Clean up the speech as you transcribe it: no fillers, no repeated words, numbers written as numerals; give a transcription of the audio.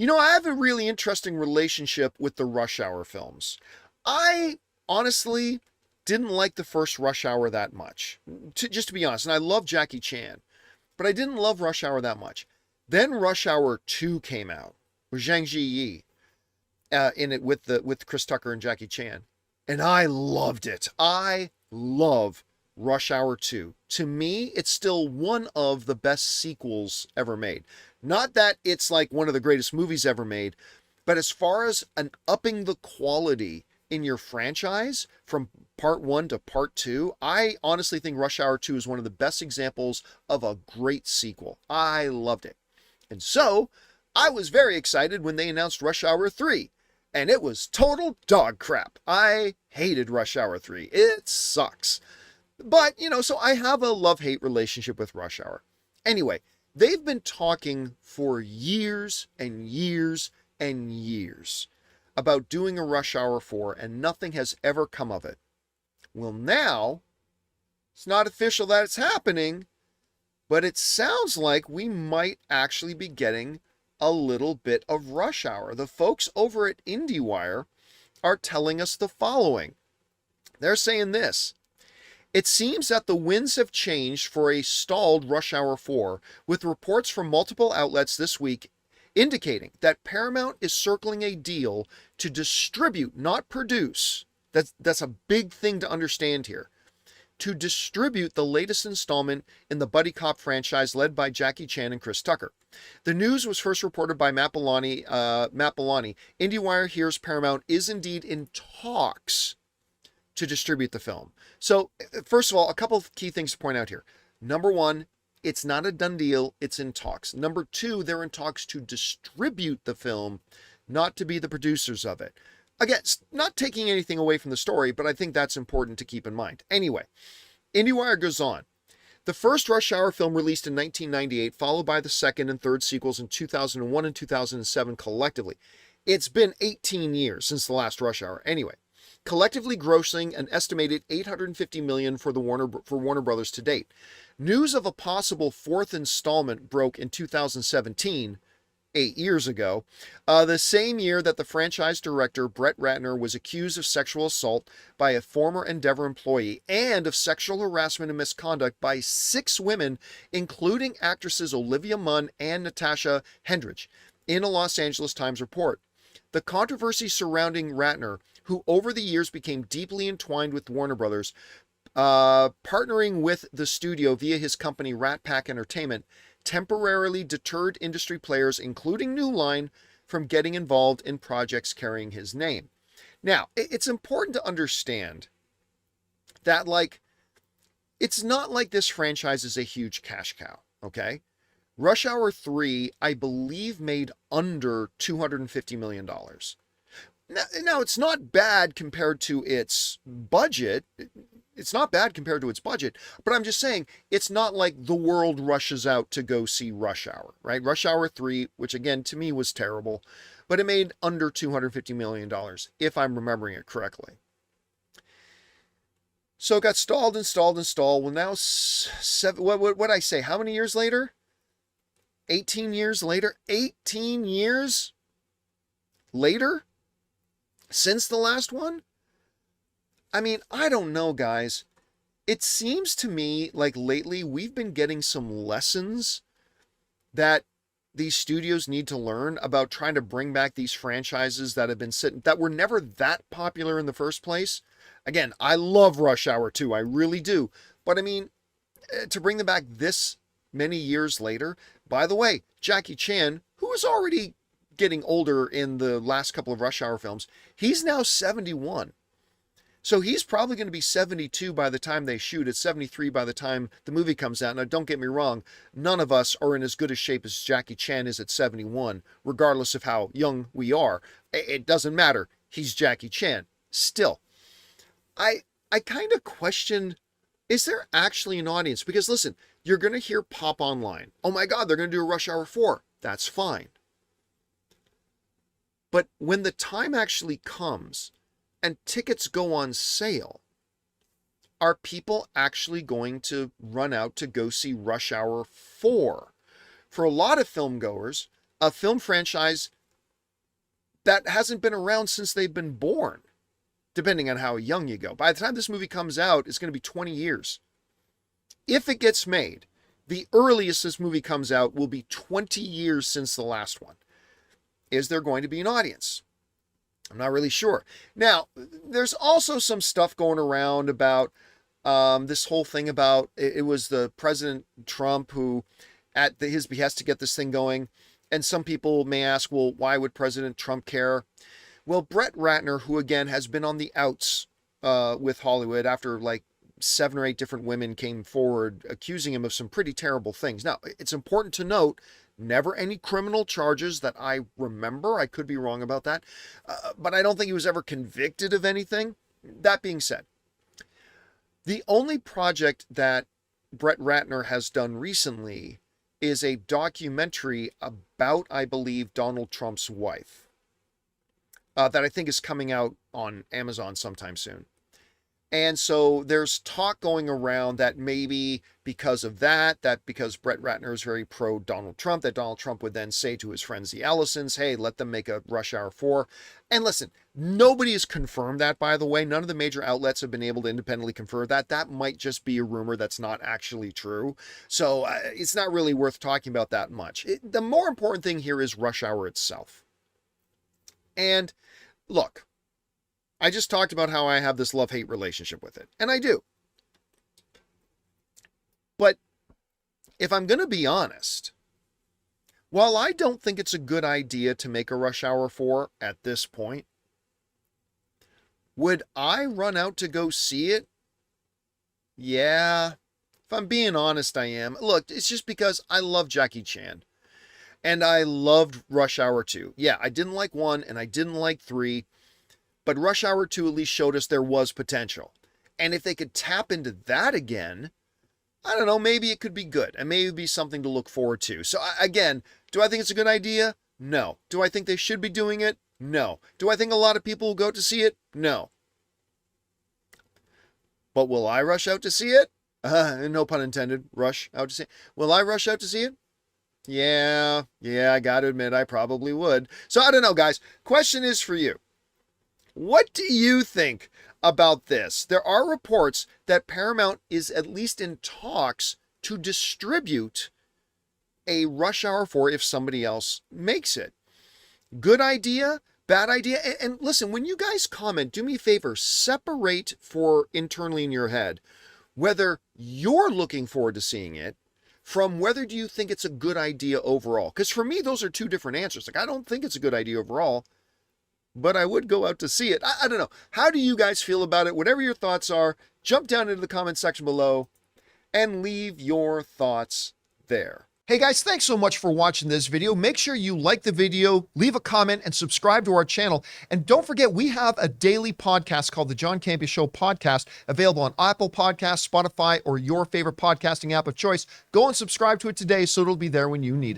I have a really interesting relationship with the Rush Hour films. I honestly didn't like the first Rush Hour that much, just to be honest. And I love Jackie Chan, but I didn't love Rush Hour that much. Then Rush Hour 2 came out with Zhang Ziyi in it with Chris Tucker and Jackie Chan, and I loved it. I love Rush Hour 2. To me, it's still one of the best sequels ever made. Not that it's like one of the greatest movies ever made, but as far as an upping the quality in your franchise from part 1 to part 2, I honestly think Rush Hour 2 is one of the best examples of a great sequel. I loved it. And so, I was very excited when they announced Rush Hour 3, and it was total dog crap. I hated Rush Hour 3. It sucks. But, so I have a love-hate relationship with Rush Hour. Anyway, they've been talking for years and years and years about doing a Rush Hour 4, and nothing has ever come of it. Well, now, it's not official that it's happening, but it sounds like we might actually be getting a little bit of Rush Hour. The folks over at IndieWire are telling us the following. They're saying this: it seems that the winds have changed for a stalled Rush Hour 4, with reports from multiple outlets this week indicating that Paramount is circling a deal to distribute, not produce. That's a big thing to understand here. To distribute the latest installment in the buddy cop franchise led by Jackie Chan and Chris Tucker. The news was first reported by Matt Bellani. IndieWire hears Paramount is indeed in talks to distribute the film. So, first of all, a couple of key things to point out here. Number one, it's not a done deal, it's in talks. Number two, they're in talks to distribute the film, not to be the producers of it. Again, not taking anything away from the story, but I think that's important to keep in mind. Anyway, IndieWire goes on. The first Rush Hour film released in 1998, followed by the second and third sequels in 2001 and 2007 collectively. It's been 18 years since the last Rush Hour. Anyway, collectively grossing an estimated $850 million for Warner Brothers to date. News of a possible fourth installment broke in 2017, 8 years ago, the same year that the franchise director Brett Ratner was accused of sexual assault by a former Endeavor employee and of sexual harassment and misconduct by 6 women, including actresses Olivia Munn and Natasha Hendricks, in a Los Angeles Times report. The controversy surrounding Ratner, who over the years became deeply entwined with Warner Brothers, partnering with the studio via his company Rat Pack Entertainment, temporarily deterred industry players, including New Line, from getting involved in projects carrying his name. Now, it's important to understand that, it's not like this franchise is a huge cash cow, okay? Rush Hour 3, I believe, made under $250 million. Now, it's not bad compared to its budget. It's not bad compared to its budget, but I'm just saying, it's not like the world rushes out to go see Rush Hour, right? Rush Hour 3, which again, to me was terrible, but it made under $250 million, if I'm remembering it correctly. So it got stalled. Well, now, what'd I say? How many years later? 18 years later? 18 years later? Since the last one? I mean, I don't know, guys. It seems to me like lately we've been getting some lessons that these studios need to learn about trying to bring back these franchises that have been that were never that popular in the first place. Again, I love Rush Hour 2, I really do. But I mean, to bring them back this many years later, by the way, Jackie Chan, who is already getting older in the last couple of Rush Hour films, he's now 71. So he's probably going to be 72 by the time they shoot. It's 73 by the time the movie comes out. Now, don't get me wrong. None of us are in as good a shape as Jackie Chan is at 71, regardless of how young we are. It doesn't matter. He's Jackie Chan. Still, I kind of question, is there actually an audience? Because listen, you're going to hear pop online. Oh my God, they're going to do a Rush Hour 4. That's fine. But when the time actually comes and tickets go on sale, are people actually going to run out to go see Rush Hour 4? For a lot of film goers, a film franchise that hasn't been around since they've been born, depending on how young you go. By the time this movie comes out, it's going to be 20 years. If it gets made, the earliest this movie comes out will be 20 years since the last one. Is there going to be an audience? I'm not really sure. Now, there's also some stuff going around about this whole thing about, it was the President Trump who, at his behest to get this thing going. And some people may ask, well, why would President Trump care? Well, Brett Ratner, who again has been on the outs with Hollywood after like 7 or 8 different women came forward accusing him of some pretty terrible things. Now, it's important to note, never any criminal charges that I remember. I could be wrong about that. But I don't think he was ever convicted of anything. That being said, the only project that Brett Ratner has done recently is a documentary about, I believe, Donald Trump's wife that I think is coming out on Amazon sometime soon. And so there's talk going around that maybe because of that because Brett Ratner is very pro Donald Trump, that Donald Trump would then say to his friends, the Ellisons, hey, let them make a Rush Hour 4. And listen, nobody has confirmed that, by the way. None of the major outlets have been able to independently confirm that. That might just be a rumor that's not actually true. So it's not really worth talking about that much. The more important thing here is Rush Hour itself. And look, I just talked about how I have this love-hate relationship with it, and I do. But if I'm going to be honest, while I don't think it's a good idea to make a Rush Hour 4 at this point, would I run out to go see it? Yeah, if I'm being honest, I am. Look, it's just because I love Jackie Chan, and I loved Rush Hour 2. Yeah, I didn't like 1, and I didn't like 3, but Rush Hour 2 at least showed us there was potential. And if they could tap into that again, I don't know, maybe it could be good. And maybe be something to look forward to. So again, do I think it's a good idea? No. Do I think they should be doing it? No. Do I think a lot of people will go to see it? No. But will I rush out to see it? No pun intended. Rush out to see it. Will I rush out to see it? Yeah, I got to admit I probably would. So I don't know, guys. Question is for you. What do you think about this? There are reports that Paramount is at least in talks to distribute a Rush Hour 4 if somebody else makes it. Good idea? Bad idea? And listen, when you guys comment, do me a favor, separate for internally in your head whether you're looking forward to seeing it from whether do you think it's a good idea overall. Because for me, those are two different answers. Like, I don't think it's a good idea overall, but I would go out to see it. I don't know. How do you guys feel about it? Whatever your thoughts are, jump down into the comment section below and leave your thoughts there. Hey guys, thanks so much for watching this video. Make sure you like the video, leave a comment, and subscribe to our channel. And don't forget, we have a daily podcast called the John Campea Show podcast, available on Apple Podcasts, Spotify, or your favorite podcasting app of choice. Go and subscribe to it today so it'll be there when you need it.